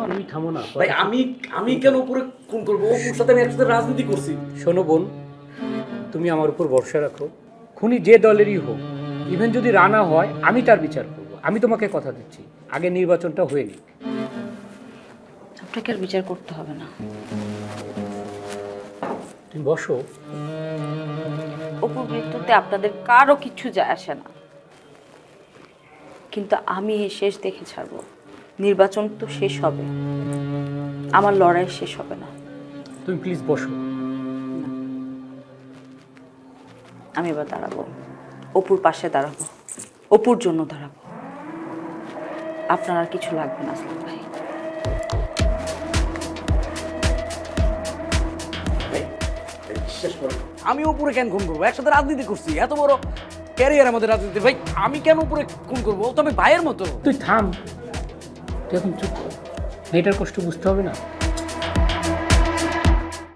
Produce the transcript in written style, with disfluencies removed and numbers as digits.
তুমি থামো না ভাই আমি আমি কেন উপরে খুন করবো? ওর সাথে আমি একসাথে রাজনীতি করছি। শোনো বোন, তুমি আমার উপর ভরসা রাখো। খুনি যে দলেরই হোক, ইভেন যদি রানা হয়, আমি তার বিচার করব। আমি তোমাকে কথা দিচ্ছি, আগে নির্বাচনটা হয়ে নিক। আপনাকে আর বিচার করতে হবে না। তুমি বসো। অপুর মৃত্যুতে আপনাদের কারো কিছু যায় আসে না, কিন্তু আমি এই শেষ দেখে ছাড়বো। নির্বাচন তো শেষ হবে, আমার লড়াই শেষ হবে না। তুমি প্লিজ বসো। আমি এবার দাঁড়াবো, অপুর পাশে দাঁড়াবো, অপুর জন্য দাঁড়াবো। আপনার আর কিছু লাগবে না আসলাম ভাই। বিশ্বাস করো, আমি উপরে কেন খুন করবো? একসাথে রাজনীতি করছি, এত বড় ক্যারিয়ার আমাদের রাজনীতি। ভাই আমি কেন উপরে খুন করবো? ও তো আমি ভাইয়ের মতো। তুই থাম, তুই এখন চুপ কর। মেয়েটার কষ্ট বুঝতে হবে না?